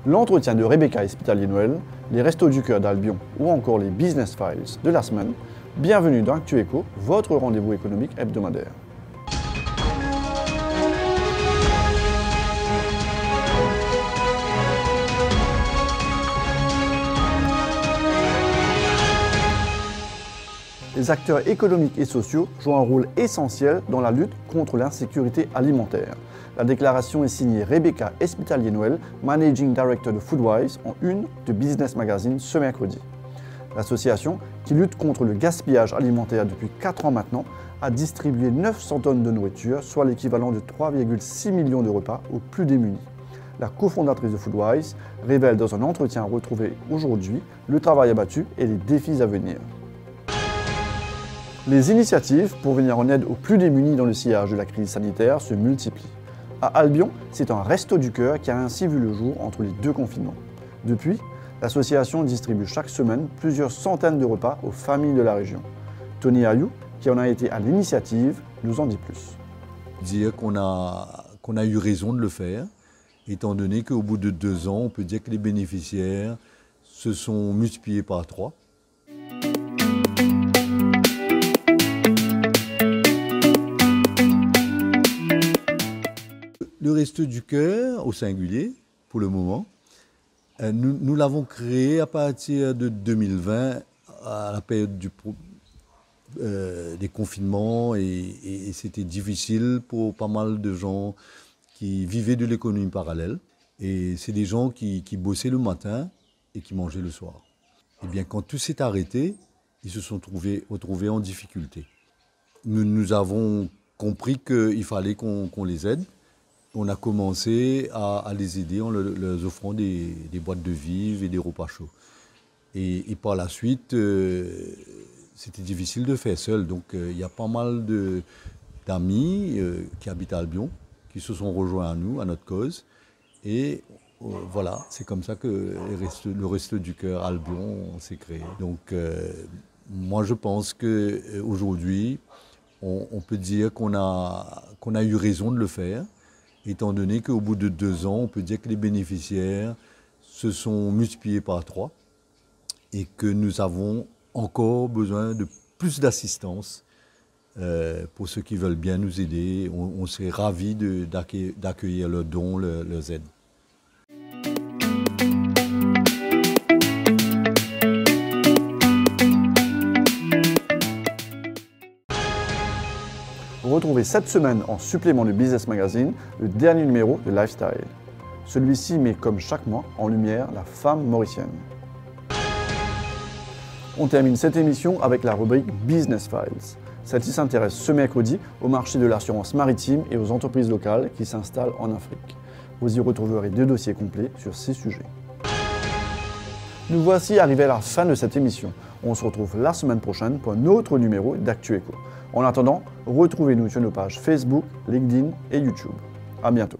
l'entretien de Rebecca Espitalier-Noël, les Restos du Cœur d'Albion ou encore les Business Files de la semaine. Bienvenue dans Actu Éco, votre rendez-vous économique hebdomadaire. Les acteurs économiques et sociaux jouent un rôle essentiel dans la lutte contre l'insécurité alimentaire. La déclaration est signée Rebecca Espitalier-Noël, Managing Director de Foodwise, en une de Business Magazine ce mercredi. L'association, qui lutte contre le gaspillage alimentaire depuis 4 ans maintenant, a distribué 900 tonnes de nourriture, soit l'équivalent de 3,6 millions de repas aux plus démunis. La cofondatrice de Foodwise révèle dans un entretien retrouvé aujourd'hui le travail abattu et les défis à venir. Les initiatives pour venir en aide aux plus démunis dans le sillage de la crise sanitaire se multiplient. À Albion, c'est un Resto du Cœur qui a ainsi vu le jour entre les 2 confinements. Depuis, l'association distribue chaque semaine plusieurs centaines de repas aux familles de la région. Tony Ayou, qui en a été à l'initiative, nous en dit plus. Dire qu'on a eu raison de le faire, étant donné qu'au bout de 2 ans, on peut dire que les bénéficiaires se sont multipliés par 3. Le Resto du Cœur, au singulier, pour le moment, nous l'avons créé à partir de 2020, à la période des confinements, et c'était difficile pour pas mal de gens qui vivaient de l'économie parallèle. Et c'est des gens qui bossaient le matin et qui mangeaient le soir. Et bien, quand tout s'est arrêté, ils se sont retrouvés en difficulté. Nous avons compris qu'il fallait qu'on les aide. On a commencé à les aider en leur offrant des boîtes de vivres et des repas chauds. Et par la suite, c'était difficile de faire seul. Donc il y a pas mal d'amis qui habitent à Albion, qui se sont rejoints à nous, à notre cause. Et voilà, c'est comme ça que le Resto du Cœur Albion s'est créé. Donc moi je pense qu'aujourd'hui, on peut dire qu'on a eu raison de le faire. Étant donné qu'au bout de 2 ans, on peut dire que les bénéficiaires se sont multipliés par 3 et que nous avons encore besoin de plus d'assistance pour ceux qui veulent bien nous aider. On serait ravis d'accueillir leurs dons, leurs aides. Retrouvez cette semaine en supplément de Business Magazine le dernier numéro de Lifestyle. Celui-ci met comme chaque mois en lumière la femme mauricienne. On termine cette émission avec la rubrique Business Files. Celle-ci s'intéresse ce mercredi au marché de l'assurance maritime et aux entreprises locales qui s'installent en Afrique. Vous y retrouverez 2 dossiers complets sur ces sujets. Nous voici arrivés à la fin de cette émission. On se retrouve la semaine prochaine pour un autre numéro d'Actu Éco. En attendant, retrouvez-nous sur nos pages Facebook, LinkedIn et YouTube. À bientôt.